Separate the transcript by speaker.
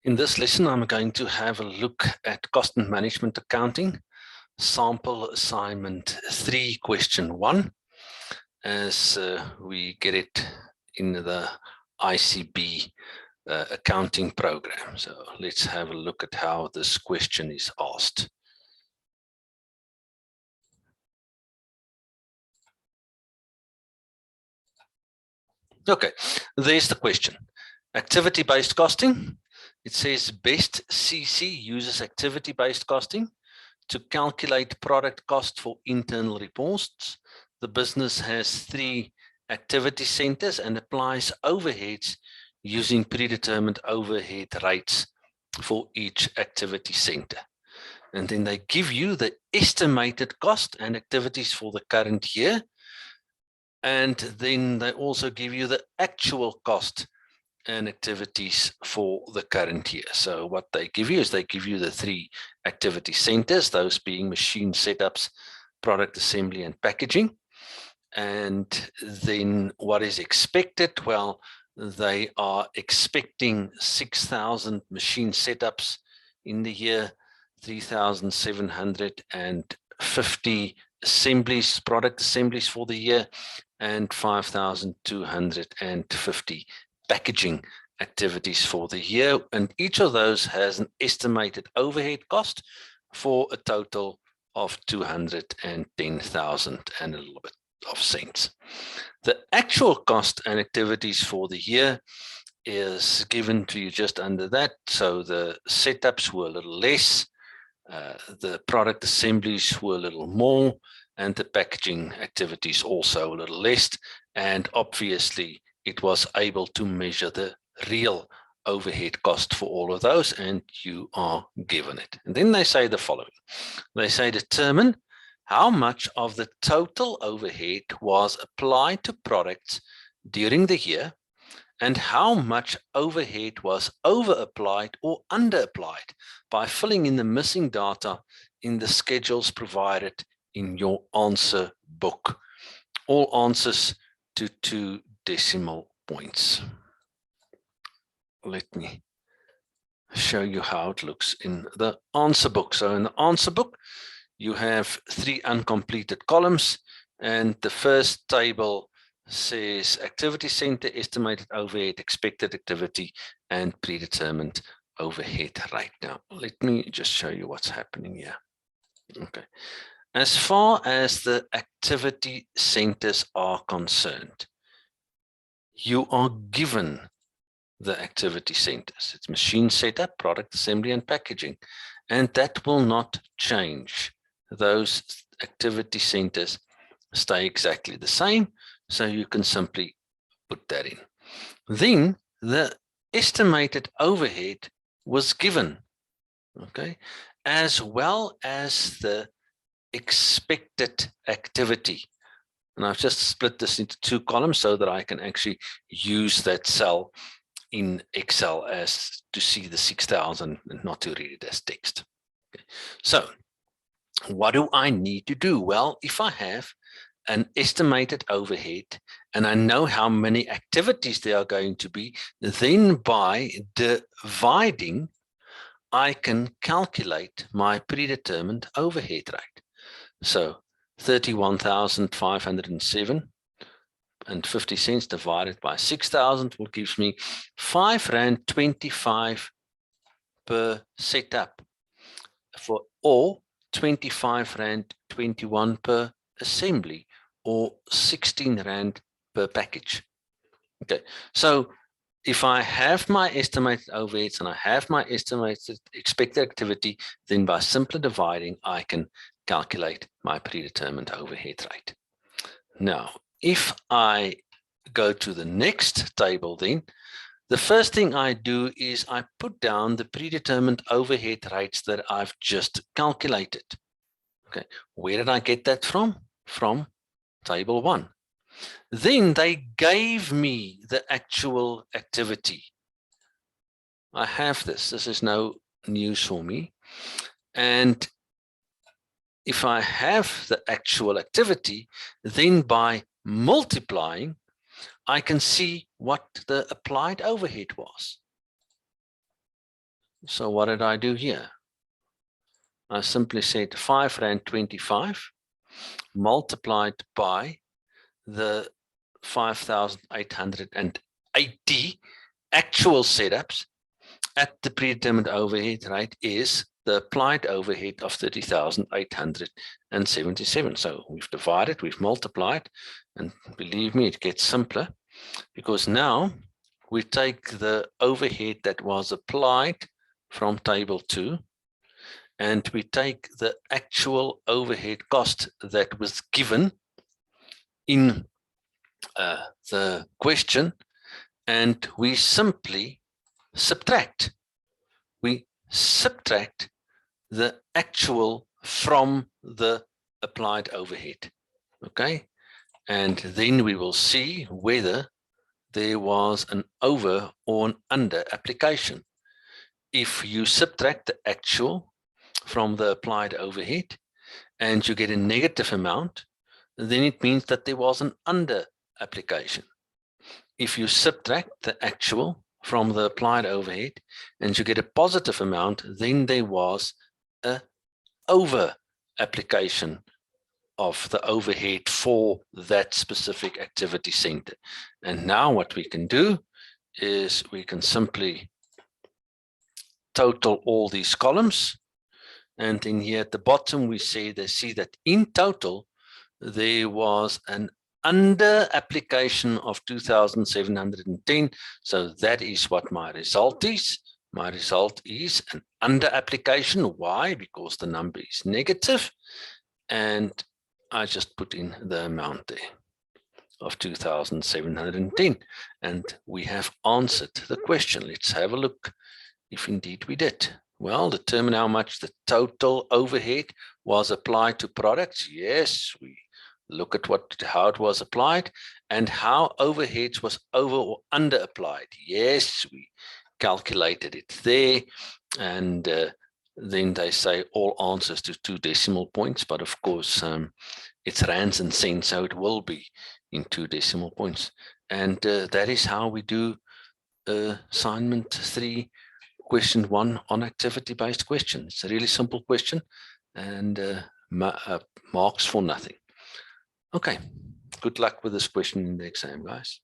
Speaker 1: In this lesson, I'm going to have a look at cost and management accounting, sample assignment 3, question 1, as we get it in the ICB accounting program. So let's have a look at how this question is asked. Okay, there's the question. Activity-based costing. It says best CC uses activity-based costing to calculate product cost for internal reports. The business has 3 activity centers and applies overheads using predetermined overhead rates for each activity center. And then they give you the estimated cost and activities for the current year. And then they also give you the actual cost and activities for the current year. So what they give you is they give you the 3 activity centers, those being machine setups, product assembly, and packaging. And then what is expected? Well, they are expecting 6,000 machine setups in the year, 3,750 assemblies, product assemblies for the year, and 5,250 packaging activities for the year, and each of those has an estimated overhead cost for a total of 210,000 and a little bit of cents. The actual cost and activities for the year is given to you just under that. So the setups were a little less, the product assemblies were a little more, and the packaging activities also a little less, and obviously it was able to measure the real overhead cost for all of those, and you are given it. And then they say the following. They say determine how much of the total overhead was applied to products during the year, and how much overhead was over-applied or under-applied by filling in the missing data in the schedules provided in your answer book. All answers to 2 decimal points. Let me show you how it looks in the answer book. So in the answer book, you have 3 uncompleted columns, and the first table says activity center, estimated overhead, expected activity, and predetermined overhead rate. Now, let me just show you what's happening here. Okay. As far as the activity centers are concerned, you are given the activity centers. It's machine setup, product assembly, and packaging. And that will not change. Those activity centers stay exactly the same. So you can simply put that in. Then the estimated overhead was given, okay, as well as the expected activity. And I've just split this into 2 columns so that I can actually use that cell in Excel as to see the 6,000 and not to read it as text. Okay. So what do I need to do? Well, if I have an estimated overhead and I know how many activities there are going to be, then by dividing, I can calculate my predetermined overhead rate. So 31,507.50 cents divided by 6,000 will give me R5.25 per setup, or R25.21 per assembly, or R16 per package. Okay, so if I have my estimated overheads and I have my estimated expected activity, then by simply dividing, I can calculate my predetermined overhead rate. Now, if I go to the next table, then the first thing I do is I put down the predetermined overhead rates that I've just calculated. Okay, where did I get that from? From table 1. Then they gave me the actual activity. I have this. This is no news for me. And if I have the actual activity, then by multiplying, I can see what the applied overhead was. So what did I do here? I simply said 5.25 multiplied by the 5,880 actual setups at the predetermined overhead rate is the applied overhead of 30,877. So we've divided, we've multiplied, and believe me, it gets simpler because now we take the overhead that was applied from table 2 and we take the actual overhead cost that was given in the question, and we simply subtract. We subtract the actual from the applied overhead. Okay, and then we will see whether there was an over or an under application. If you subtract the actual from the applied overhead and you get a negative amount, then it means that there was an under application. If you subtract the actual from the applied overhead and you get a positive amount, then there was a over application of the overhead for that specific activity center. And now what we can do is we can simply total all these columns. And then here at the bottom, we see that in total, there was an under application of 2,710. So that is what my result is. My result is an under application. Why? Because the number is negative. And I just put in the amount there of 2,710. And we have answered the question. Let's have a look if indeed we did. Well, determine how much the total overhead was applied to products. Yes, we look at how it was applied and how overheads was over or under applied. Yes, we calculated it there. And then they say all answers to 2 decimal points. But of course, it's rands and cents, so it will be in 2 decimal points. And that is how we do assignment 3. Question 1 on activity-based question. It's a really simple question and marks for nothing. Okay, good luck with this question in the exam, guys.